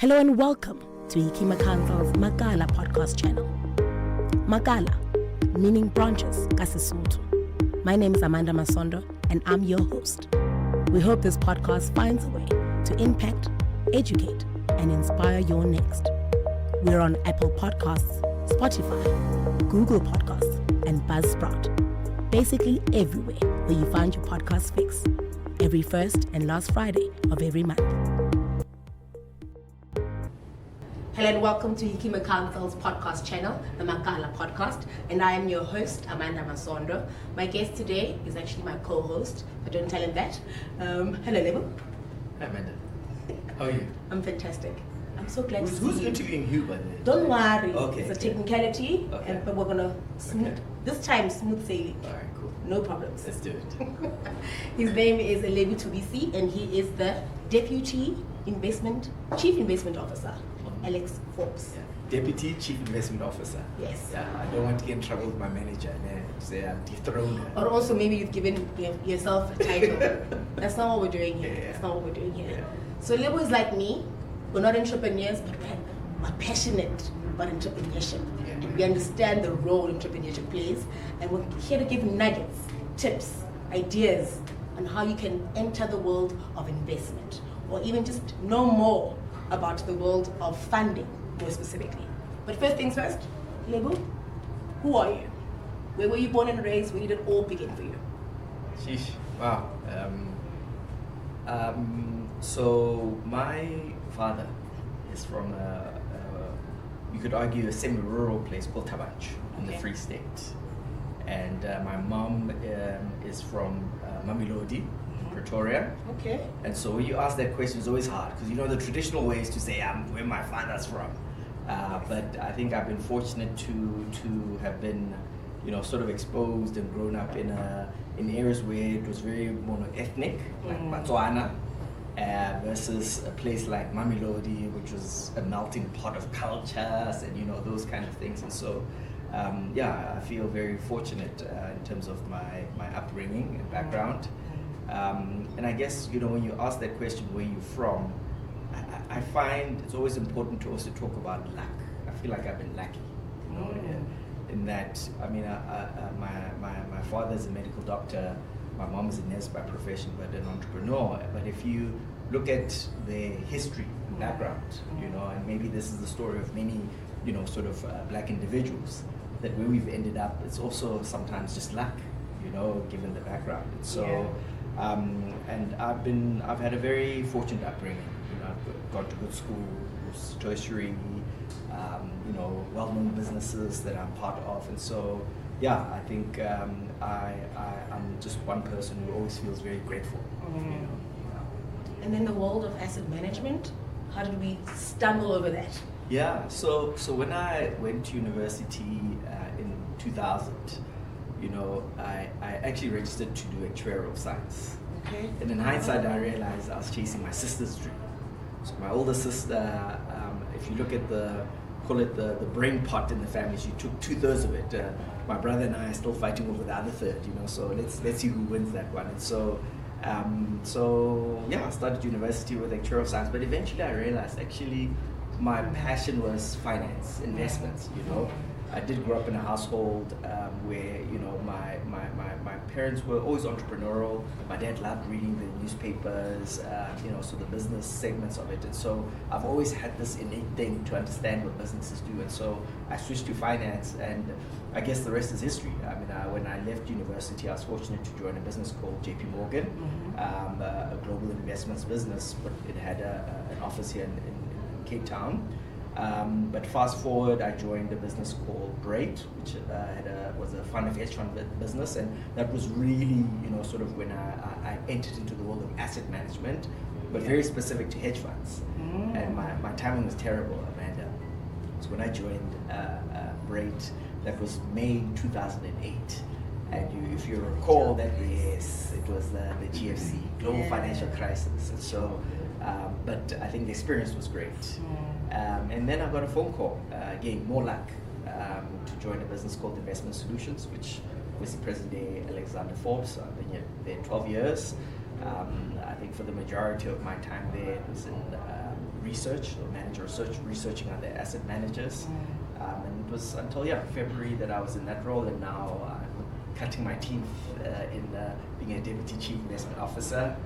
Hello and welcome to Makala's Makala podcast channel. Makala, meaning branches, Kasisuthu. My name is Amanda Masondo and I'm your host. We hope this podcast finds a way to impact, educate, and inspire your next. We're on Apple Podcasts, Spotify, Google Podcasts, and Buzzsprout. Basically everywhere where you find your podcast fix. Every first and last Friday of every month. Hello and welcome to Makala's podcast channel, the Makala podcast, and I am your host, Amanda Masondo. My guest today is actually my co-host, but don't tell him that. Hello, Lebo. Hi, Amanda. How are you? I'm fantastic. I'm so glad to see you. Who's interviewing you, by the way? Don't worry. Okay. It's a technicality, Okay. but we're gonna smooth. This time, smooth sailing. All right, cool. No problems. Let's do it. His name is Lebo Thubisi, and he is the Chief Investment Officer, Alexforbes. Yeah. Deputy Chief Investment Officer. Yes. Yeah, I don't want to get in trouble with my manager and say I'm dethroned. Or also maybe you've given yourself a title. That's not what we're doing here. Yeah. That's not what we're doing here. Yeah. So Lebo is like me. We're not entrepreneurs, but we're passionate about entrepreneurship. Yeah. And we understand the role entrepreneurship plays. And we're here to give nuggets, tips, ideas on how you can enter the world of investment, or even just know more about the world of funding, more specifically. But first things first, Lebo, who are you? Where were you born and raised? Where did it all begin for you? Sheesh. Wow. So my father is from you could argue a semi-rural place called Tabanch in the Free State. And my mom is from Mamelodi, Pretoria. Okay. And so when you ask that question, it's always hard because you know the traditional way is to say where my father's from. But I think I've been fortunate to have been, sort of exposed and grown up in areas where it was very mono-ethnic, like Botswana, versus a place like Mamelodi, which was a melting pot of cultures and those kind of things. And so, I feel very fortunate in terms of my upbringing and background. And I guess, when you ask that question, where you're from, I find it's always important to also talk about luck. I feel like I've been lucky, in that, my father is a medical doctor, my mom is a nurse by profession, but an entrepreneur. But if you look at their history and background, and maybe this is the story of many, black individuals, that where we've ended up, it's also sometimes just luck, given the background. And so, and I've had a very fortunate upbringing. I've gone to good schools, tertiary, well-known businesses that I'm part of, and so I think I'm just one person who always feels very grateful. And then the world of asset management, how did we stumble over that? Yeah, so when I went to university in 2000, I actually registered to do actuarial science. Okay. And in hindsight, I realized I was chasing my sister's dream. So my older sister, if you look at call it the brain pot in the family, she took 2/3 of it. My brother and I are still fighting over the other third, so let's see who wins that one. And so, I started university with actuarial science, but eventually I realized actually my passion was finance, investments, I did grow up in a household where, my parents were always entrepreneurial. My dad loved reading the newspapers, so the business segments of it. And so I've always had this innate thing to understand what businesses do. And so I switched to finance, and I guess the rest is history. When I left university, I was fortunate to join a business called JP Morgan, a global investments business, but it had an office here in Cape Town. But fast forward, I joined a business called Great, which was a fund of hedge fund business, and that was really, sort of when I entered into the world of asset management, but very specific to hedge funds. And my timing was terrible, Amanda. So when I joined Great, that was May 2008. And if you recall that, yes, it was the GFC, global financial crisis. And so, but I think the experience was great. And then I got a phone call, again, more luck, to join a business called Investment Solutions, which was the present-day Alexandra Forbes. So I've been there 12 years. I think for the majority of my time there, it was in research, or manager research, researching other asset managers. And it was until February that I was in that role, and now I'm cutting my teeth in being a deputy chief investment officer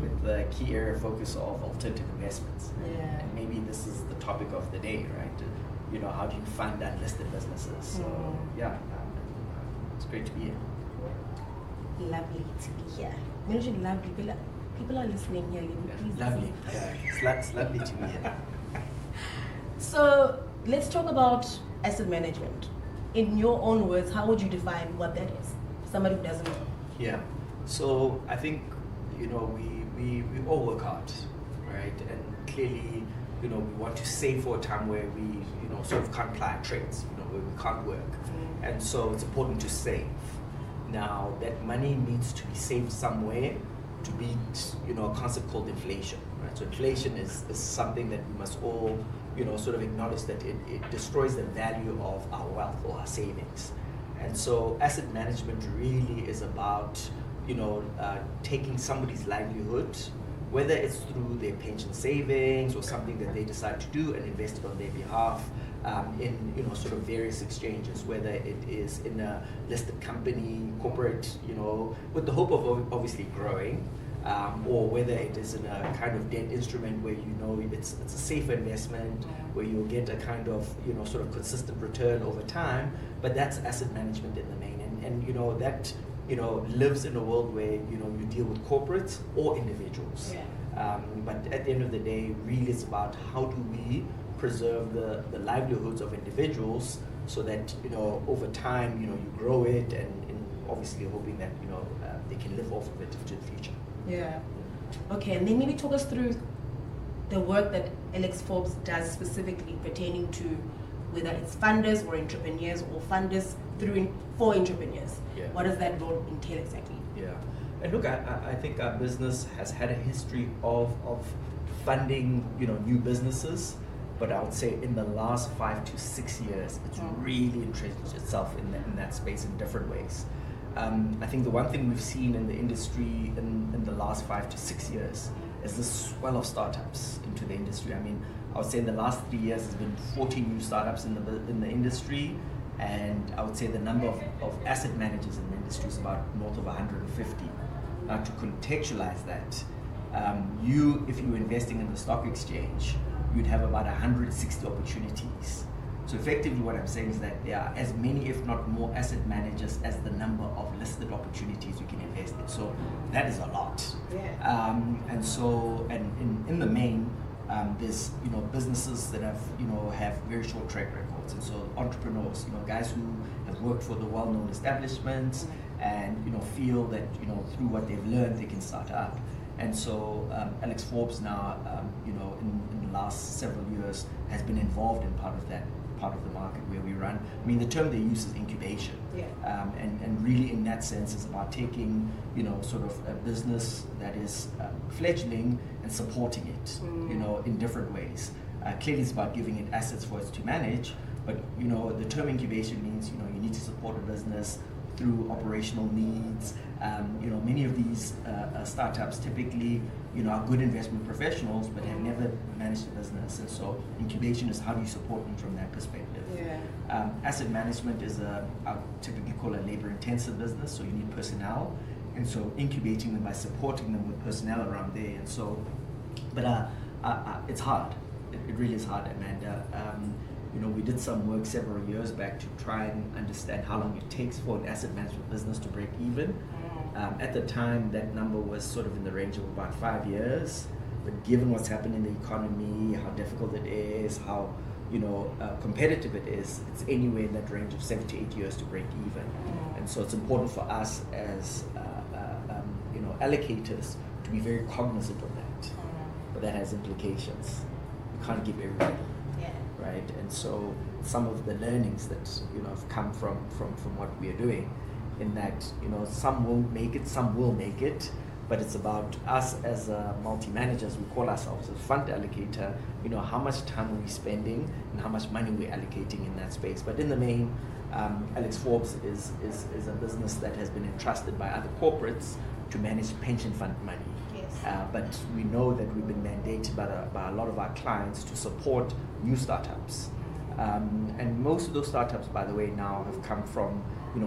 with the key area of focus of alternative investments. And maybe this is the topic of the day, right? How do you fund unlisted businesses? So it's great to be here. Lovely to be here. Mention lovely. People are listening here. Please lovely. It's lovely to be here. So let's talk about asset management. In your own words, how would you define what that is? Somebody who doesn't know. Yeah. So I think we all work hard, right? And clearly, we want to save for a time where we sort of can't ply our trades, where we can't work, and so it's important to save. Now that money needs to be saved somewhere to beat a concept called inflation, right? So inflation is something that we must all sort of acknowledge that it destroys the value of our wealth or our savings. And so asset management really is about taking somebody's livelihood, whether it's through their pension savings or something that they decide to do and invest it on their behalf, in sort of various exchanges, whether it is in a listed company, corporate, with the hope of obviously growing, or whether it is in a kind of debt instrument where it's a safer investment, where you'll get a kind of sort of consistent return over time. But that's asset management in the main, and that lives in a world where you deal with corporates or individuals. But at the end of the day, really it's about how do we preserve the livelihoods of individuals so that over time you grow it, and obviously hoping that they can live off of it into the future. Okay, and then maybe talk us through the work that Alexforbes does specifically pertaining to whether it's funders or entrepreneurs, or funders for entrepreneurs. What does that role entail exactly? And look, I think our business has had a history of funding new businesses, but I would say in the last 5 to 6 years it's really entrenched itself in that space in different ways. I think the one thing we've seen in the industry in the last 5 to 6 years is this swell of startups into the industry. I mean, I would say in the last 3 years there's been 40 new startups in the industry, and I would say the number of asset managers in the industry is about north of 150. Now, to contextualize that, if you were investing in the stock exchange, you'd have about 160 opportunities. So effectively what I'm saying is that there are as many, if not more, asset managers as the number of listed opportunities you can invest in. So that is a lot. And in the main, there's businesses that have very short track records, and so entrepreneurs, guys who have worked for the well-known establishments and feel that through what they've learned they can start up. And so Alexforbes now in the last several years has been involved in part of the market where we run. I mean, the term they use is incubation, and really in that sense is about taking sort of a business that is fledgling and supporting it in different ways. Clearly it's about giving it assets for it to manage, but the term incubation means you need to support a business through operational needs. Many of these startups typically are good investment professionals but have never managed a business, and so incubation is how do you support them from that perspective. Asset management is I typically call a labor intensive business, so you need personnel, and so incubating them by supporting them with personnel around there. And so it's hard. It really is hard, Amanda. We did some work several years back to try and understand how long it takes for an asset management business to break even. At the time, that number was sort of in the range of about 5 years. But given what's happened in the economy, how difficult it is, how competitive it is, it's anywhere in that range of 7 to 8 years to break even. And so it's important for us as allocators to be very cognizant of that. But that has implications. You can't give everybody. Right, and so some of the learnings that have come from what we are doing, in that some won't make it, some will make it, but it's about us as multi-managers. We call ourselves a fund allocator. How much time are we spending and how much money we're allocating in that space. But in the main, Alexforbes is a business that has been entrusted by other corporates to manage pension fund money. But we know that we've been mandated by a lot of our clients to support new startups. And most of those startups, by the way, now have come from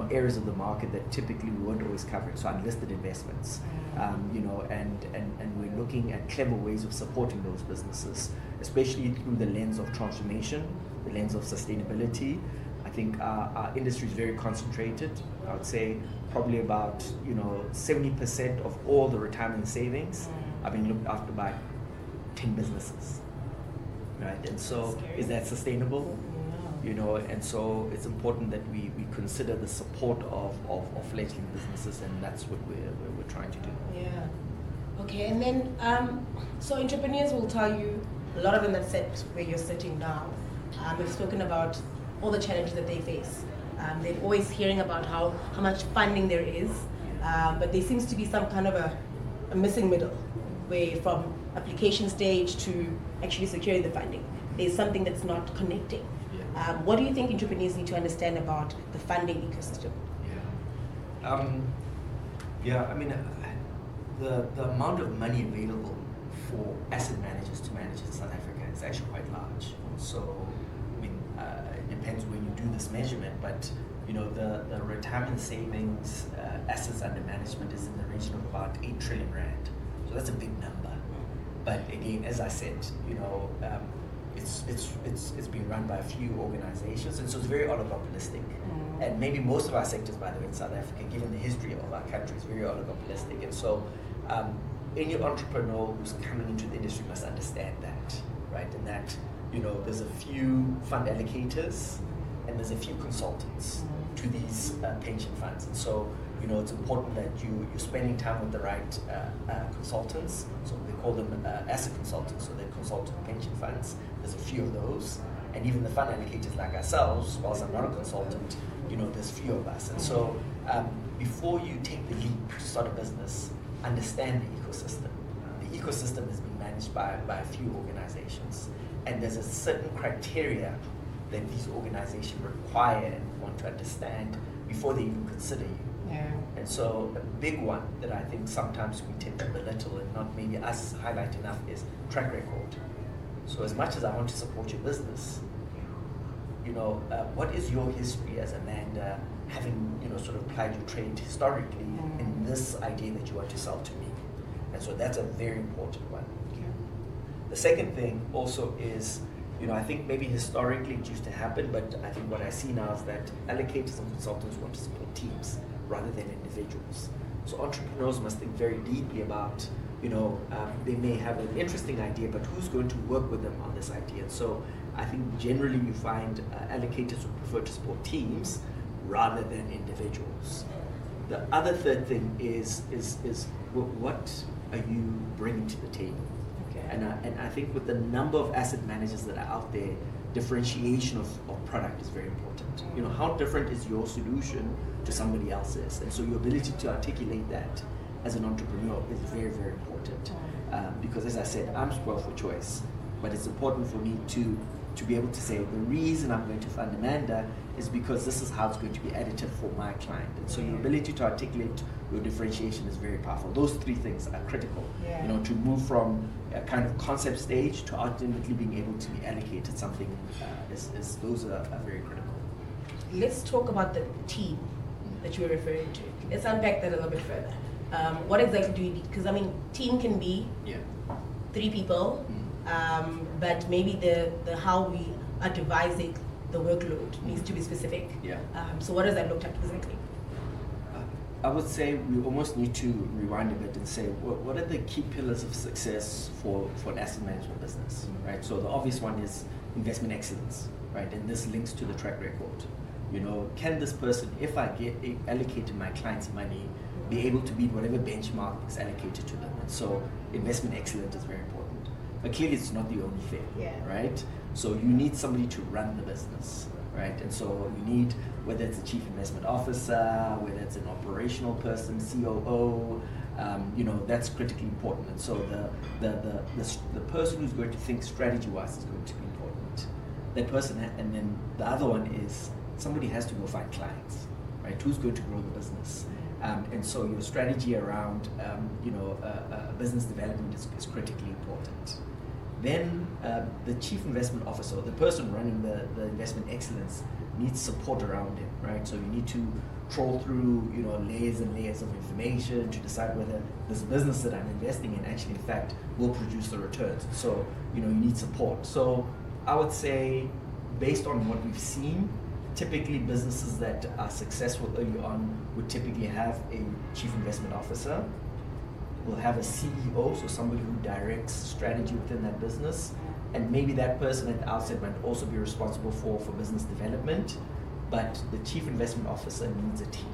areas of the market that typically we weren't always covering, so unlisted investments, and we're looking at clever ways of supporting those businesses, especially through the lens of transformation, the lens of sustainability. I think our industry is very concentrated. I would say probably about 70% of all the retirement savings are being looked after by 10 businesses, right? And so is that sustainable? And so it's important that we consider the support of fledgling businesses, and that's what we're trying to do. Yeah. Okay, and then so entrepreneurs will tell you, a lot of them have said where you're sitting now, we've spoken about all the challenges that they face. They're always hearing about how much funding there is, but there seems to be some kind of a missing middle, where from application stage to actually securing the funding, there's something that's not connecting. What do you think entrepreneurs need to understand about the funding ecosystem? The amount of money available for asset managers to manage in South Africa is actually quite large. So, it depends when you do this measurement, but the retirement savings assets under management is in the region of about 8 trillion rand. So that's a big number. But again, as I said, it's being run by a few organizations, and so it's very oligopolistic. And maybe most of our sectors, by the way, in South Africa, given the history of our country, is very oligopolistic. And so any entrepreneur who's coming into the industry must understand that, right? And that, there's a few fund allocators and there's a few consultants to these pension funds. And so, it's important that you're spending time with the right consultants. So they call them asset consultants, so they consult pension funds. There's a few of those. And even the fund allocators like ourselves, whilst I'm not a consultant, there's a few of us. And so before you take the leap to start a business, understand the ecosystem. The ecosystem is being managed by a few organizations. And there's a certain criteria that these organizations require and want to understand before they even consider you. Yeah. And so a big one that I think sometimes we tend to belittle and not maybe us highlight enough is track record. So as much as I want to support your business, what is your history as Amanda, having sort of applied your trade historically in this idea that you want to sell to me? And so that's a very important one. Okay. The second thing also is, I think maybe historically it used to happen, but I think what I see now is that allocators and consultants want to support teams rather than individuals. So entrepreneurs must think very deeply about, they may have an interesting idea, but who's going to work with them on this idea? And so I think generally you find allocators would prefer to support teams rather than individuals. The other third thing is what are you bringing to the table? Okay. And I think with the number of asset managers that are out there, differentiation of product is very important. How different is your solution to somebody else's? And so your ability to articulate that as an entrepreneur is very, very important. Because as I said, I'm spoiled for choice, but it's important for me to be able to say, the reason I'm going to fund Amanda is because this is how it's going to be additive for my client. And so your ability to articulate your differentiation is very powerful. Those three things are critical, to move from a kind of concept stage to ultimately being able to be allocated something, those are very critical. Let's talk about the team that you were referring to. Let's unpack that a little bit further. What exactly do you need? Because team can be 3 people, but maybe the how we are devising the workload needs to be specific. So what does that look like exactly? I would say we almost need to rewind a bit and say, what are the key pillars of success for an asset management business, right? So the obvious one is investment excellence, right? And this links to the track record. Can this person, if I get allocated my client's money, be able to beat whatever benchmark is allocated to them? And so investment excellence is very important. But clearly it's not the only thing, right? So you need somebody to run the business, right? And so you need, whether it's a chief investment officer, whether it's an operational person, COO, that's critically important. And so the person who's going to think strategy-wise is going to be important. That person, and then the other one is somebody has to go find clients, right? Who's going to grow the business? And so your strategy around business development is critically important. Then the chief investment officer, or the person running the investment excellence, needs support around him, right? So you need to trawl through, layers and layers of information to decide whether this business that I'm investing in actually, in fact, will produce the returns. So, you need support. So I would say, based on what we've seen, typically businesses that are successful early on would typically have a chief investment officer, will have a CEO, so somebody who directs strategy within that business, and maybe that person at the outset might also be responsible for business development, but the chief investment officer needs a team,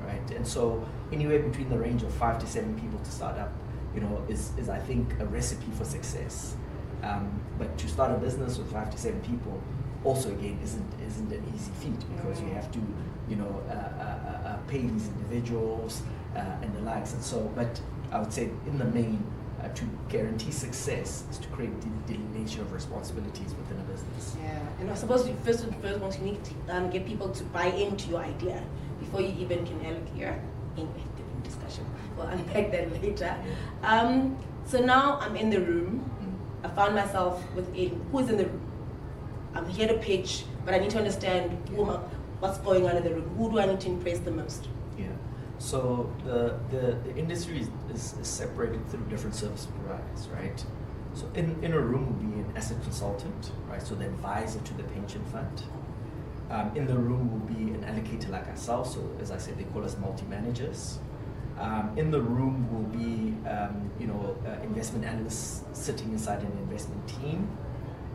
right? And so anywhere between the range of 5 to 7 people to start up, is I think a recipe for success. But to start a business with 5 to 7 people also again isn't an easy feat, because you have to pay these individuals and the likes. And so, but I would say in the main, to guarantee success is to create delineation of responsibilities within a business. Yeah, and I suppose you first and foremost you need to get people to buy into your idea before you even can allocate. Anyway, different discussion. We'll unpack that later. So now I'm in the room. I found myself within, who's in the room? I'm here to pitch, but I need to understand what's going on in the room. Who do I need to impress the most? Yeah. So the industry is separated through different service providers, right? So in a room will be an asset consultant, right? So the advisor to the pension fund. In the room will be an allocator like ourselves. So as I said, they call us multi-managers. In the room will be investment analysts sitting inside an investment team.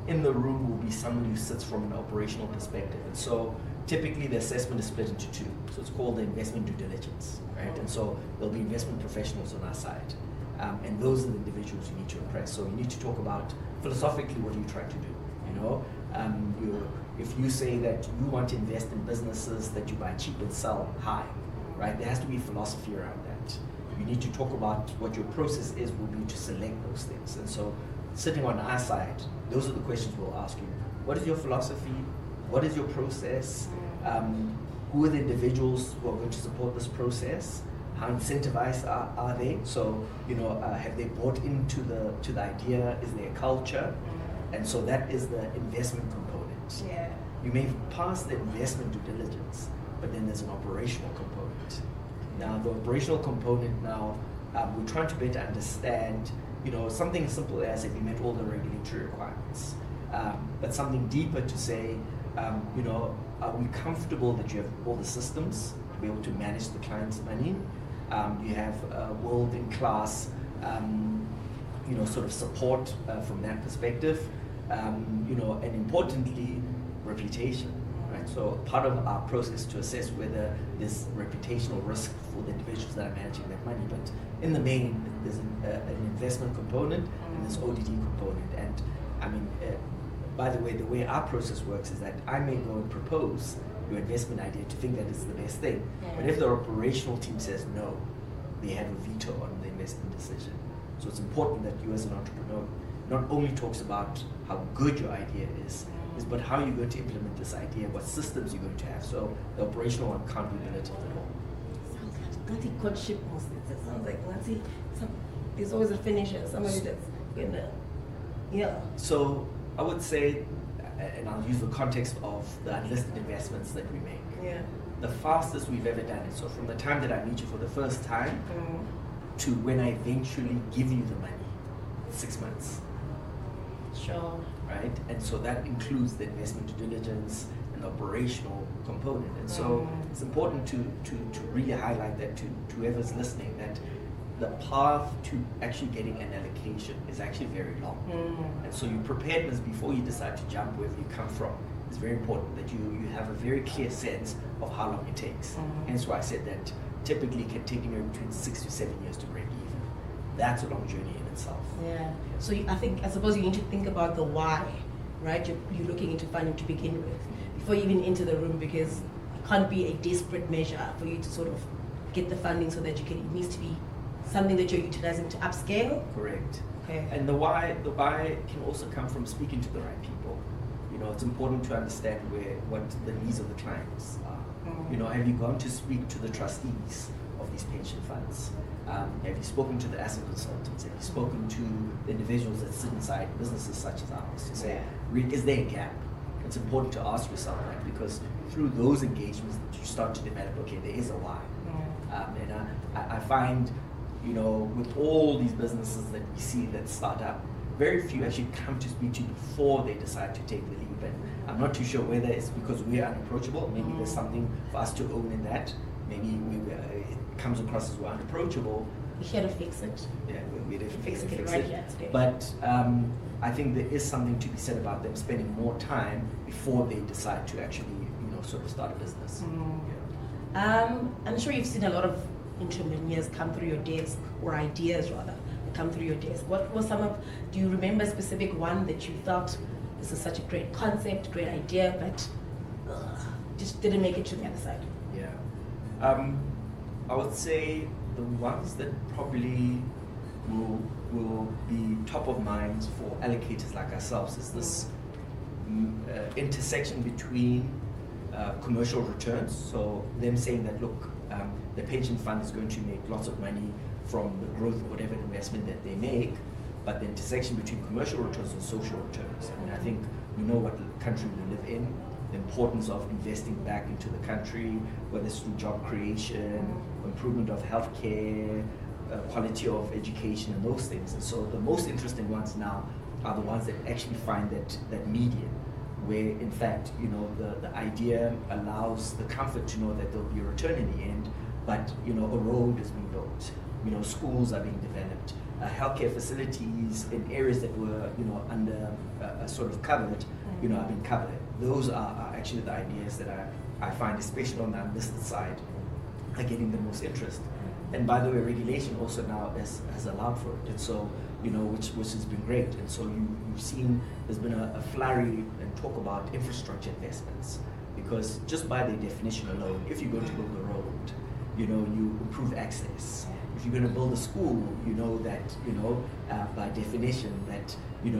In the room will be someone who sits from an operational perspective. And so typically the assessment is split into two. So it's called the investment due diligence, right? And so there'll be investment professionals on our side. And those are the individuals you need to impress. So you need to talk about philosophically what are you trying to do, if you say that you want to invest in businesses that you buy cheap and sell high, right? There has to be philosophy around that. You need to talk about what your process will be to select those things. And so sitting on our side, those are the questions we'll ask you. What is your philosophy? What is your process? Who are the individuals who are going to support this process? How incentivized are they? So, have they bought into the idea? Is there a culture? And so that is the investment component. Yeah. You may pass the investment due diligence, but then there's an operational component. Now, the operational component we're trying to better understand, something as simple as if you met all the regulatory requirements, but something deeper to say, are we comfortable that you have all the systems to be able to manage the client's money? You have world-in-class, sort of support from that perspective, and importantly, reputation. Right? So part of our process to assess whether there's reputational risk for the individuals that are managing that money. But in the main, there's an investment component and there's ODD component. And I mean, by the way our process works is that I may go and propose your investment idea to think that it's the best thing. Yeah. But if the operational team says no, they have a veto on the investment decision. So it's important that you as an entrepreneur not only talks about how good your idea is but how you're going to implement this idea, what systems you're going to have. So the operational one can't be belittled at all. Sounds like Nancy courtship mostly. It sounds like Nancy, there's always a finisher, somebody that's gonna, yeah. So I would say, and I'll use the context of the unlisted investments that we make. Yeah. The fastest we've ever done it. So from the time that I meet you for the first time to when I eventually give you the money, 6 months. Sure. Right? And so that includes the investment due diligence and the operational component. And so it's important to really highlight that to whoever's listening, that the path to actually getting an allocation is actually very long. And so your preparedness before you decide to jump wherever you come from is very important, that you have a very clear sense of how long it takes. Hence why I said that typically it can take anywhere between 6 to 7 years to break even. That's a long journey in itself. Yeah. So I suppose you need to think about the why, right? You're looking into funding to begin with before you even enter the room, because it can't be a desperate measure for you to sort of get the funding so that it needs to be something that you're utilizing to upscale. Correct. Okay. And the why can also come from speaking to the right people. It's important to understand what the needs of the clients are. Have you gone to speak to the trustees of of these pension funds? Have you spoken to the asset consultants? Have you spoken to the individuals that sit inside businesses such as ours to say, is there a gap? It's important to ask yourself that, because through those engagements you start to develop, okay, there is a why. And I find, with all these businesses that we see that start up, very few actually come to speak to you before they decide to take the leap. And I'm not too sure whether it's because we're unapproachable. Maybe there's something for us to own in that. Maybe it comes across as we're unapproachable. We're here to fix it. Yeah, we're definitely here to fix right it. here today. But I think there is something to be said about them spending more time before they decide to actually, sort of start a business. I'm sure you've seen a lot of entrepreneurs come through your desk, or ideas rather, come through your desk. What was do you remember a specific one that you felt, this is such a great concept, great idea, but just didn't make it to the other side? Yeah. I would say the ones that probably will be top of mind for allocators like ourselves is this intersection between commercial returns. So them saying that, look, the pension fund is going to make lots of money from the growth of whatever investment that they make, but the intersection between commercial returns and social returns. I mean, I think we know what country we live in, the importance of investing back into the country, whether it's through job creation, improvement of healthcare, quality of education, and those things. And so the most interesting ones now are the ones that actually find that median, where in fact, the idea allows the comfort to know that there'll be a return in the end, but a road is being built, schools are being developed, healthcare facilities in areas that were under sort of covered, are being covered. Those are actually the ideas that I find, especially on the unlisted side, are getting the most interest. And by the way, regulation also now has allowed for it, and so which has been great. And so you've seen there's been a flurry and talk about infrastructure investments, because just by their definition alone, if you're going to build a road, you improve access. If you're going to build a school, that by definition that you're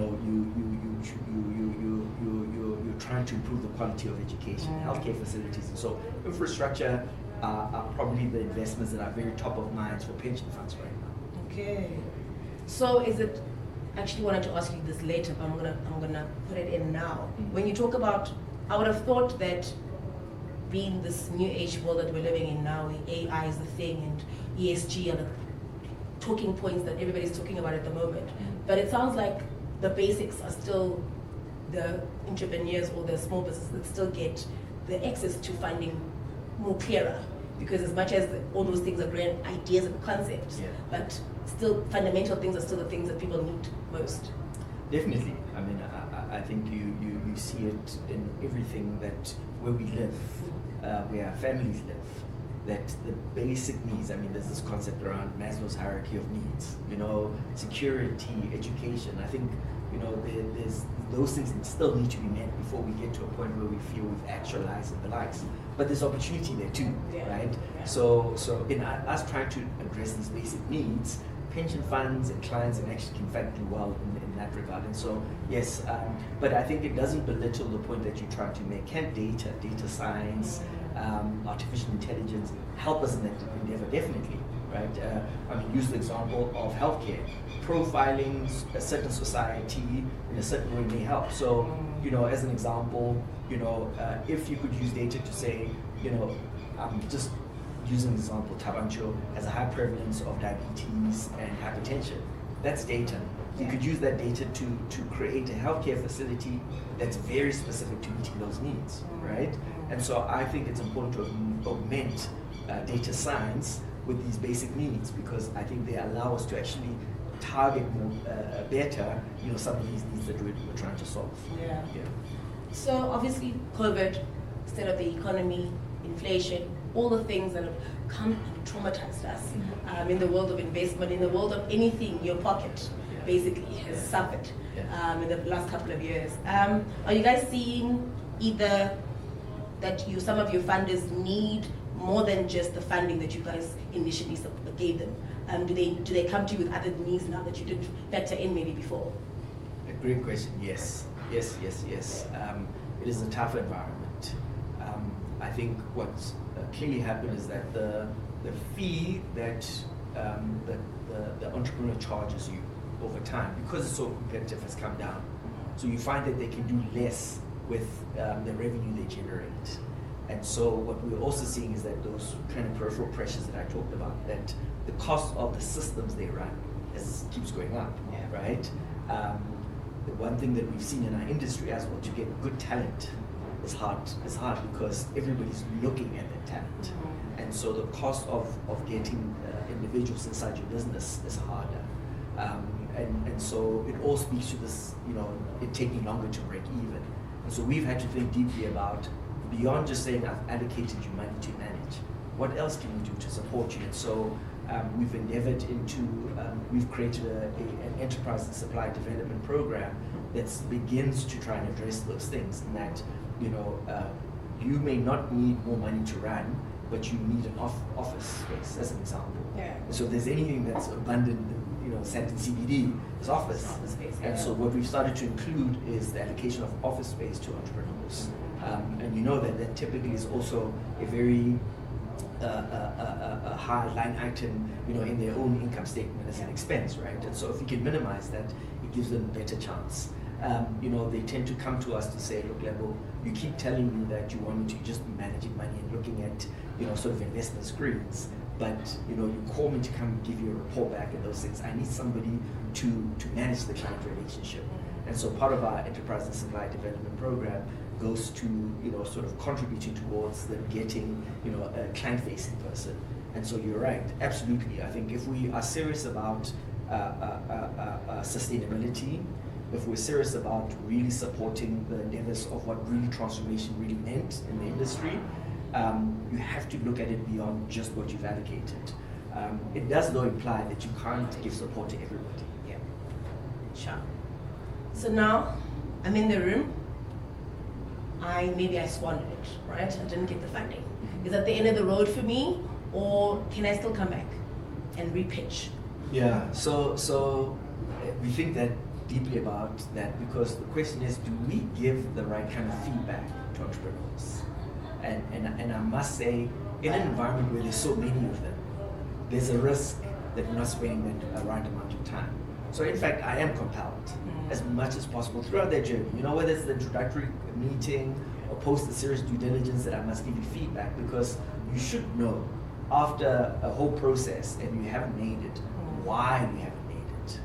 trying to improve the quality of education, healthcare facilities, and so infrastructure are probably the investments that are very top of mind for pension funds right now. Okay. So is it, actually wanted to ask you this later, but I'm gonna put it in now. When you talk about, I would have thought that being this new age world that we're living in now, AI is the thing, and ESG are the talking points that everybody's talking about at the moment. But it sounds like the basics are still the entrepreneurs or the small businesses that still get the access to funding more clearer, because as much as all those things are great ideas and concepts, but still fundamental things are still the things that people need most. Definitely. I mean, I think you see it in everything that where we live, where our families live, that the basic needs, I mean, there's this concept around Maslow's hierarchy of needs, security, education. I think, there's those things that still need to be met before we get to a point where we feel we've actualized and the likes. But there's opportunity there too, right? So in us trying to address these basic needs, pension funds and clients and actually can fact do well in that regard. And so, yes, but I think it doesn't belittle the point that you're trying to make. Can data science, artificial intelligence help us in that endeavor? Definitely, right? Use the example of healthcare. Profiling a certain society in a certain way may help. So, as an example, if you could use data to say, just using the example, Tabancho has a high prevalence of diabetes and hypertension. That's data. You could use that data to create a healthcare facility that's very specific to meeting those needs, right? And so I think it's important to augment data science with these basic needs, because I think they allow us to actually target more better, some of these needs that we're trying to solve. Yeah. So obviously COVID, state of the economy, inflation, all the things that have come and traumatized us in the world of investment, in the world of anything, your pocket basically has suffered in the last couple of years. Are you guys seeing either that some of your funders need more than just the funding that you guys initially gave them? Do they come to you with other needs now that you didn't factor in maybe before? A great question. Yes. It is a tough environment. I think what's clearly happened is that the fee that the entrepreneur charges you over time, because it's so competitive, has come down. So you find that they can do less with the revenue they generate. And so what we're also seeing is that those kind of peripheral pressures that I talked about, that the cost of the systems they run keeps going up, right? The one thing that we've seen in our industry as well, to get good talent is hard because everybody's looking at that talent. And so the cost of getting individuals inside your business is harder. And so it all speaks to this, it taking longer to break even. And so we've had to think deeply about, beyond just saying I've allocated you money to manage, what else can we do to support you? And so we've endeavored we've created an enterprise and supply development program that begins to try and address those things, and that, you may not need more money to run, but you need an office space, as an example. Yeah. So if there's anything that's abundant, Sandton CBD is office. Space, and so what we've started to include is the allocation of office space to entrepreneurs. And you know that typically is also a very a high line item, in their own income statement as an expense, right? And so if we can minimize that, it gives them a better chance. They tend to come to us to say, look, Lebo, you keep telling me that you want me to just be managing money and looking at, sort of investment screens, but, you call me to come give you a report back and those things. I need somebody to manage the client relationship. And so part of our enterprise and supply development program goes to, sort of contributing towards them getting, a client-facing person. And so you're right, absolutely. I think if we are serious about sustainability, if we're serious about really supporting the endeavors of what really transformation really meant in the industry, you have to look at it beyond just what you've allocated. It does though imply that you can't give support to everybody. Yeah, sure. So now I'm in the room. Maybe I squandered it, right? I didn't get the funding. Is that the end of the road for me, or can I still come back and repitch? Yeah. So we think that deeply about that, because the question is, do we give the right kind of feedback to entrepreneurs? And I must say, in an environment where there's so many of them, there's a risk that we're not spending the right amount of time. So in fact, I am compelled as much as possible throughout their journey, whether it's the introductory meeting or post the serious due diligence, that I must give you feedback, because you should know after a whole process and you haven't made it, why you haven't made it.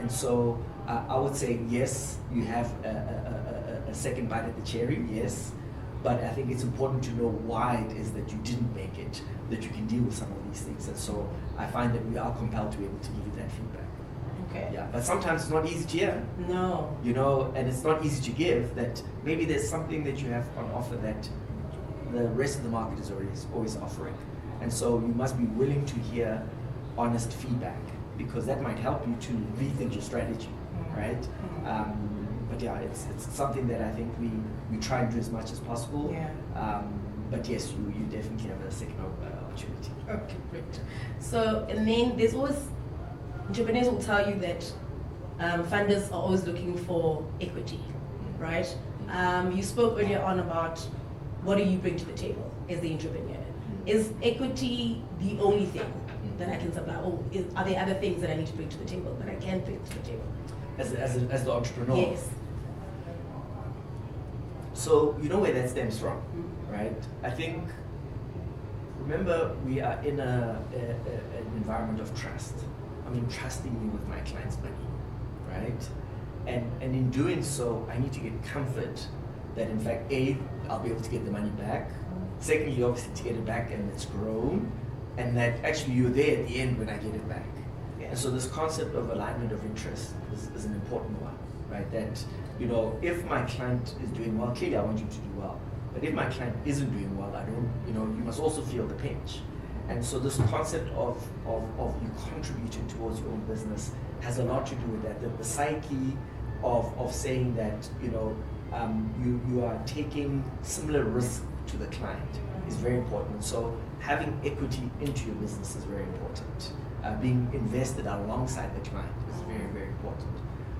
And so I would say, yes, you have a second bite at the cherry, yes, but I think it's important to know why it is that you didn't make it, that you can deal with some of these things. And so I find that we are compelled to be able to give you that feedback. Okay. Yeah, but sometimes it's not easy to hear. No. And it's not easy to give, that maybe there's something that you have on offer that the rest of the market is always offering. And so you must be willing to hear honest feedback, because that might help you to rethink your strategy, right? But yeah, it's something that I think we try and do as much as possible. Yeah. But yes, you definitely have a second opportunity. Okay, great. So, and then there's always, entrepreneurs will tell you that funders are always looking for equity, right? You spoke earlier on about what do you bring to the table as the entrepreneur? Is equity the only thing that I can supply, or are there other things that I need to bring to the table, that I can bring to the table? As the entrepreneur? Yes. So you know where that stems from, right? I think, remember, we are in an environment of trust. I mean, trusting me with my client's money, right? And in doing so, I need to get comfort that, in fact, A, I'll be able to get the money back. Secondly, obviously, to get it back and it's grown, and that actually you're there at the end when I get it back. Yeah. And so this concept of alignment of interest is an important one, right? That, if my client is doing well, clearly I want you to do well. But if my client isn't doing well, I don't, you must also feel the pinch. And so this concept of you contributing towards your own business has a lot to do with that. The psyche of saying that, you are taking similar risk to the client is very important. So having equity into your business is very important. Being invested alongside the client is very, very important.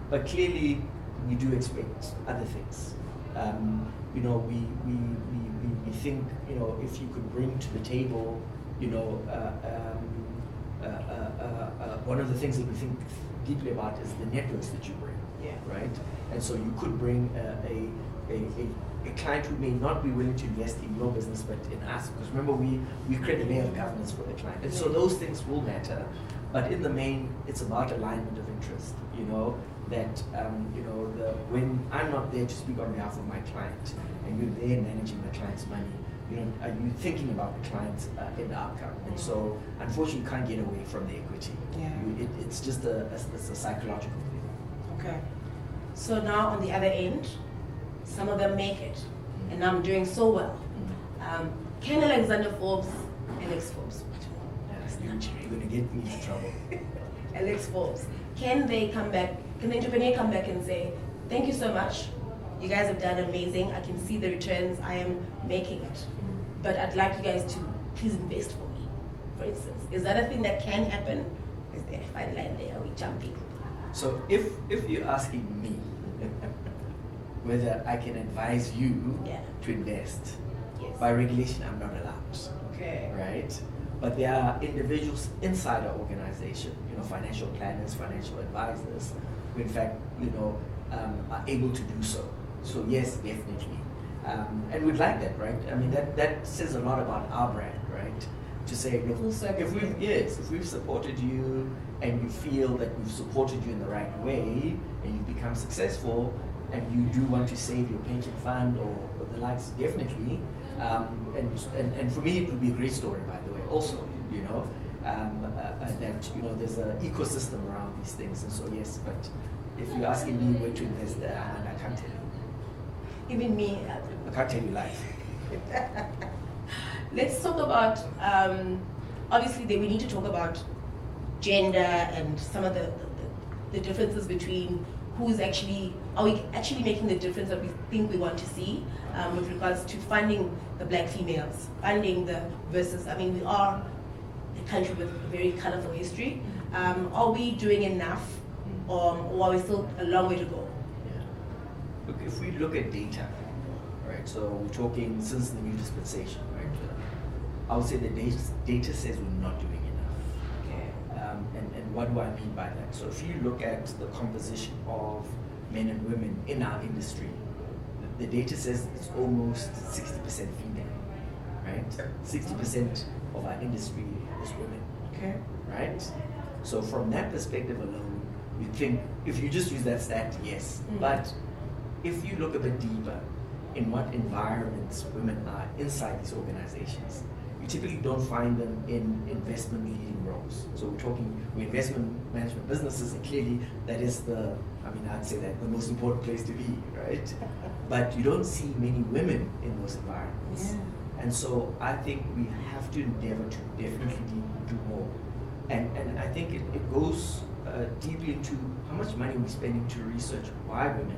But clearly, we do expect other things. You know, we think, you know, if you could bring to the table, you know, one of the things that we think deeply about is the networks that you bring, right? And so you could bring a client who may not be willing to invest in your business but in us, because remember we create a layer of governance for the client, and so those things will matter. But in the main, it's about alignment of interest. You know that you know, when I'm not there to speak on behalf of my client, and you're there managing the client's money, you know, are you thinking about the client's end outcome? And so, unfortunately, you can't get away from the equity. It's just it's a psychological thing. Okay. So now on the other end, some of them make it, and I'm doing so well. Can Alexandra Forbes, Alexforbes, You're going to get me into trouble. Alexforbes, can they come back? Can the entrepreneur come back and say, "Thank you so much. You guys have done amazing. I can see the returns. I am making it, but I'd like you guys to please invest for me." For instance, is that a thing that can happen? Is there a fine line there? Are we jumping? So if you're asking me whether I can advise you to invest, by regulation I'm not allowed. Okay. Right? But there are individuals inside our organization, you know, financial planners, financial advisors, who in fact, you know, are able to do so. So yes, definitely. And we'd like that, right? I mean, that says a lot about our brand, right? To say, look, if we've supported you and you feel that we've supported you in the right way and you've become successful and you do want to save your pension fund or the likes, definitely. And for me, it would be a great story, by the way, also, you know, that, you know, there's an ecosystem around these things. And so, yes, but if you're asking me where to invest there, I can't tell you. Even me. I can't tell you life. Let's talk about, obviously we need to talk about gender and some of the differences between who's actually, are we actually making the difference that we think we want to see with regards to funding the black females, funding the versus, I mean, we are a country with a very colorful history. Are we doing enough or are we still a long way to go? Look, if we look at data, right, so we're talking since the new dispensation, right, I would say the data says we're not doing enough. Okay. And what do I mean by that? So if you look at the composition of men and women in our industry, the data says it's almost 60% female, right? 60% of our industry is women. Okay. Right? So from that perspective alone, you think, if you just use that stat, yes. But if you look a bit deeper in what environments women are inside these organizations, you typically don't find them in investment leading roles. So we're talking investment management businesses, and clearly that is I'd say that the most important place to be, right? But you don't see many women in those environments. Yeah. And so I think we have to endeavor to definitely do more. And I think it goes deeply into how much money we're spending to research why women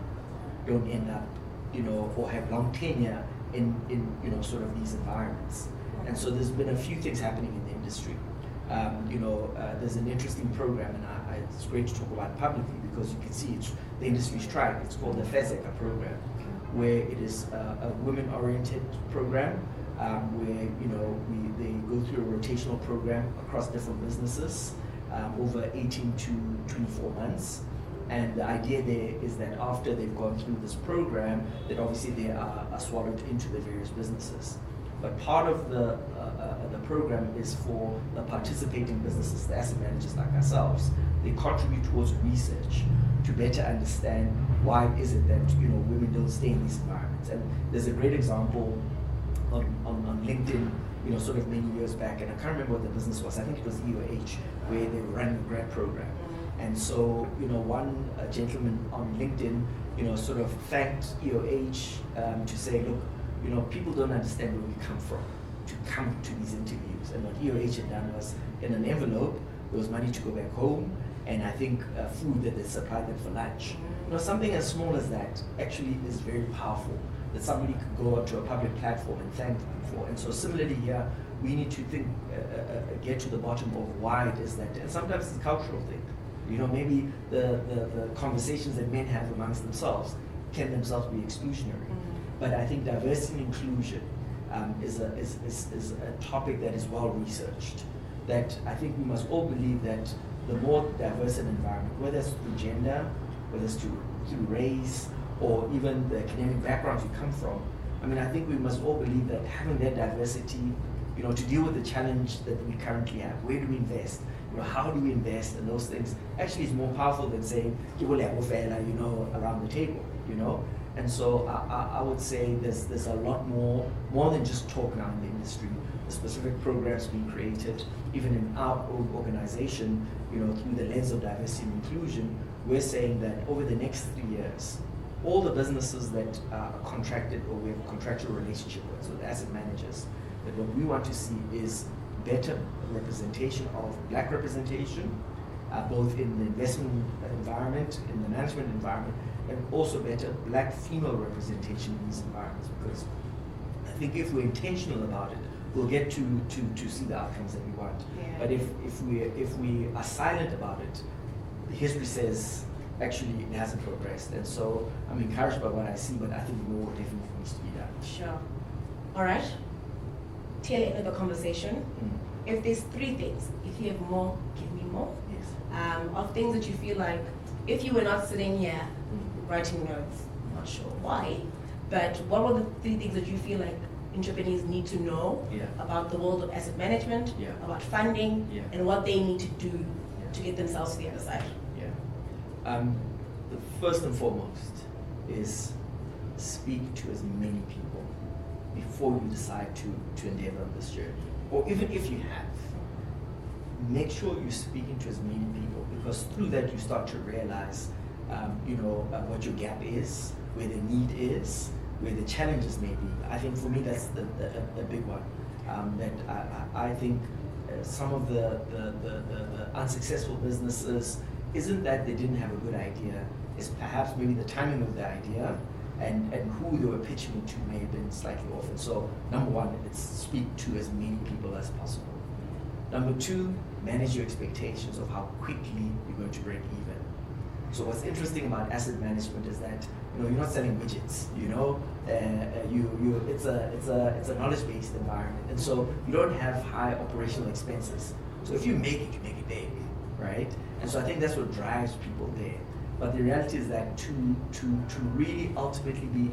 don't end up, you know, or have long tenure in you know, sort of these environments. And so there's been a few things happening in the industry. There's an interesting program, and it's great to talk about it publicly because you can see the industry's tried. It's called the FEZECA program, where it is a women-oriented program where, you know, they go through a rotational program across different businesses over 18 to 24 months. And the idea there is that after they've gone through this program, that obviously they are swallowed into the various businesses. But part of the program is for the participating businesses, the asset managers like ourselves. They contribute towards research to better understand why is it that, you know, women don't stay in these environments. And there's a great example on LinkedIn, you know, sort of many years back, and I can't remember what the business was. I think it was EOH, where they were running a grad program. And so, you know, one gentleman on LinkedIn, you know, sort of thanked EOH to say, look, you know, people don't understand where we come from to come to these interviews. And what EOH had done was, in an envelope, there was money to go back home, and I think food that they supplied them for lunch. You know, something as small as that actually is very powerful, that somebody could go onto a public platform and thank them for. And so similarly here, we need to think, get to the bottom of why it is that, and sometimes it's a cultural thing. You know, maybe the conversations that men have amongst themselves can themselves be exclusionary. But I think diversity and inclusion is a topic that is well researched. That I think we must all believe that the more diverse an environment, whether it's through gender, whether it's through race, or even the academic backgrounds you come from, I mean, I think we must all believe that having that diversity, you know, to deal with the challenge that we currently have, where do we invest? You know, how do we invest in those things? Actually, is more powerful than saying, you know, around the table, you know. And so I would say there's a lot more than just talk now in the industry. The specific programs being created, even in our own organization, you know, through the lens of diversity and inclusion, we're saying that over the next 3 years, all the businesses that are contracted or we have a contractual relationship with, so the asset managers, that what we want to see is better representation of Black representation, both in the investment environment, in the management environment, and also better Black female representation in these environments. Because I think if we're intentional about it, we'll get to see the outcomes that we want. Yeah. But if we are silent about it, the history says actually it hasn't progressed. And so I'm encouraged by what I see, but I think more definitely needs to be done. Sure. All right. Tail end of the conversation. If there's 3 things, if you have more, give me more. Yes. Of things that you feel like, if you were not sitting here writing notes, I'm not sure why, but what were the 3 things that you feel like entrepreneurs need to know about the world of asset management, about funding, and what they need to do to get themselves to the other side? The first and foremost is speak to as many people before you decide to endeavor on this journey. Or even if you have, make sure you're speaking to as many people, because through that you start to realize what your gap is, where the need is, where the challenges may be. I think for me that's the big one. I think some of the unsuccessful businesses isn't that they didn't have a good idea, it's perhaps maybe the timing of the idea and who they were pitching it to may have been slightly off. And so number one, it's speak to as many people as possible. Number 2, manage your expectations of how quickly you're going to break even. So what's interesting about asset management is that you're not selling widgets. It's a knowledge-based environment, and so you don't have high operational expenses. So if you make it big, right? And so I think that's what drives people there. But the reality is that to really ultimately be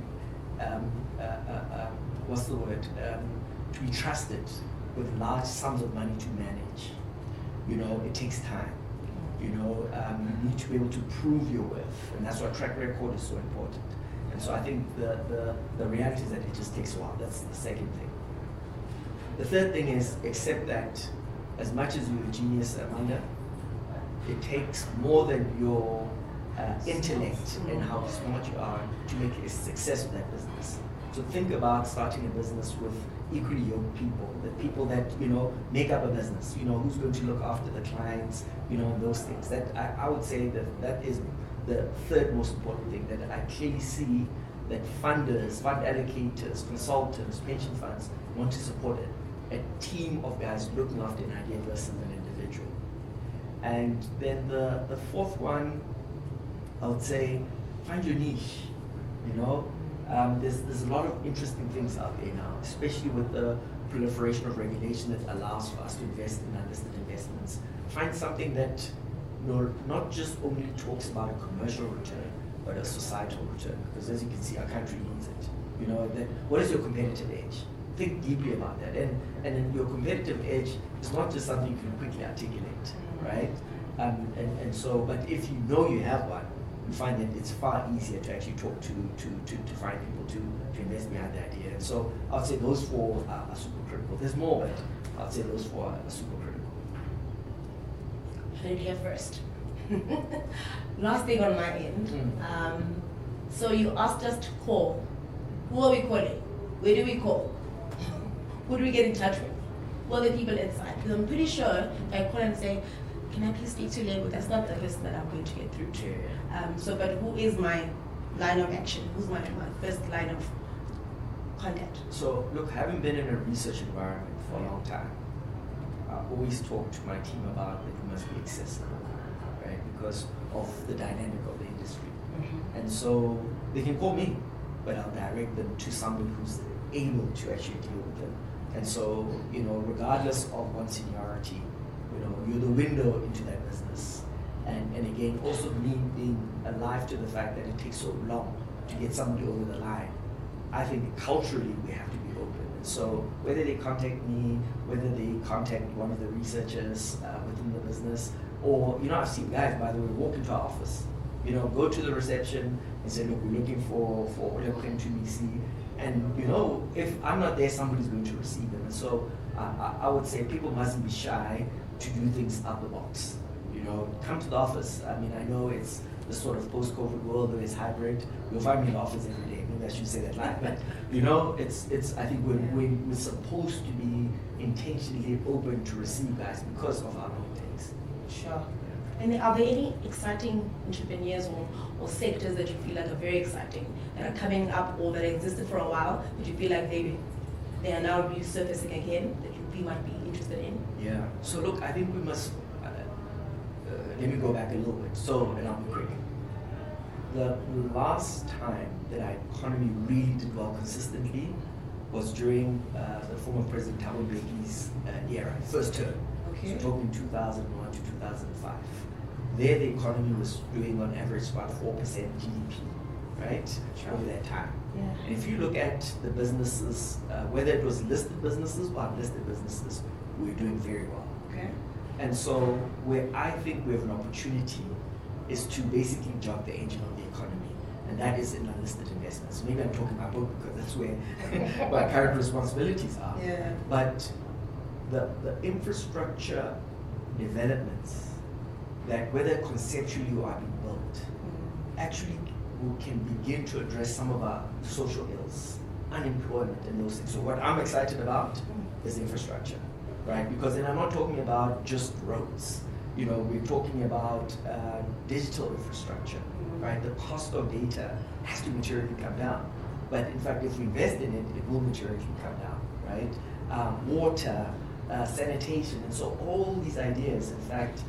to be trusted with large sums of money to manage, it takes time. You need to be able to prove your worth, and that's why track record is so important. And so I think the reality is that it just takes a while. That's the second thing. The third thing is accept that as much as you're a genius, Amanda, it takes more than your intellect and how smart you are to make a success of that business. So think about starting a business with equally yoked people, the people that make up a business. Who's going to look after the clients, and those things. That I would say that is the third most important thing, that I clearly see that funders, fund allocators, consultants, pension funds want to support a team of guys looking after an idea versus an individual. And then the fourth one, I would say, find your niche. There's a lot of interesting things out there now, especially with the proliferation of regulation that allows for us to invest in unlisted investments. Find something that not just only talks about a commercial return, but a societal return. Because as you can see, our country needs it. What is your competitive edge? Think deeply about that. And then your competitive edge is not just something you can quickly articulate, right? But if you have one, you find that it's far easier to actually talk to find people to invest behind the idea. And so I would say those 4 are super critical. There's more, but I would say those 4 are super critical. Heard it here first. Last thing on my end. So you asked us to call. Who are we calling? Where do we call? Who do we get in touch with? Who are the people inside? Because I'm pretty sure if I call and say, can I please speak to Lebo? That's not the person that I'm going to get through to. But who is my line of action? Who's my first line of contact? So look, having been in a research environment for a long time, I always talk to my team about that we must be accessible, right? Because of the dynamic of the industry. And so they can call me, but I'll direct them to somebody who's able to actually deal with them. And so, regardless of one's seniority, you're the window into that business. And again, also me being alive to the fact that it takes so long to get somebody over the line. I think culturally we have to be open. And so whether they contact me, whether they contact one of the researchers within the business, or, I've seen guys, by the way, walk into our office, go to the reception and say, look, we're looking for Lebo Thubisi. And, if I'm not there, somebody's going to receive them. And so I would say people mustn't be shy to do things out the box. Come to the office. I mean, I know it's the sort of post-COVID world where it's hybrid. You'll find me in the office every day. Maybe I should say that live. But, it's I think we're supposed to be intentionally open to receive guys because of our own things. Sure. And are there any exciting entrepreneurs or sectors that you feel like are very exciting, that are coming up or that existed for a while, but you feel like they are now resurfacing again, that you might be interested in? Yeah. So look, I think we must, let me go back a little bit. So, and I'll be quick. The last time that our economy really did well consistently was during the former President Thabo Mbeki's era, first term. Okay. So talking 2001 to 2005. There the economy was doing on average about 4% GDP, right? Sure. Over that time. Yeah. And if you look at the businesses, whether it was listed businesses or unlisted businesses, we were doing very well. Okay. And so where I think we have an opportunity is to basically jog the engine of the economy, and that is in unlisted investments. Maybe I'm talking about both because that's where my current responsibilities are. Yeah. But the infrastructure developments that whether conceptually or are being built actually can begin to address some of our social ills, unemployment and those things. So what I'm excited about is infrastructure, right? Because then I'm not talking about just roads. We're talking about digital infrastructure, right? The cost of data has to materially come down. But in fact, if we invest in it, it will materially come down, right? Water, sanitation, and so all these ideas, in fact,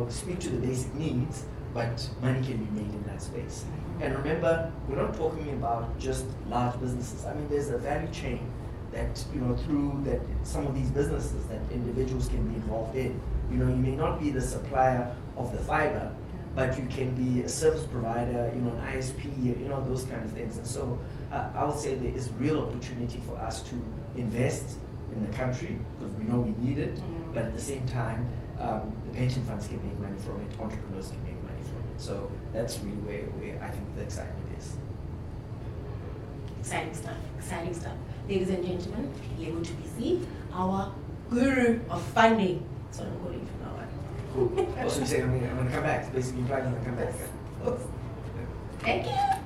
speak to the basic needs, but money can be made in that space. And remember, we're not talking about just large businesses. I mean, there's a value chain that, through that some of these businesses that individuals can be involved in. You may not be the supplier of the fiber, but you can be a service provider, an ISP, those kind of things. And so I would say there is real opportunity for us to invest in the country because we know we need it, but at the same time, the pension funds can make money from it, entrepreneurs can make money from it. So that's really where I think the excitement is. Exciting stuff, exciting stuff. Ladies and gentlemen, Lebo Thubisi, our guru of funding. That's what I'm calling from now on. Cool. Also, you say I'm going to come back. Basically, you're going to come back. Thank you.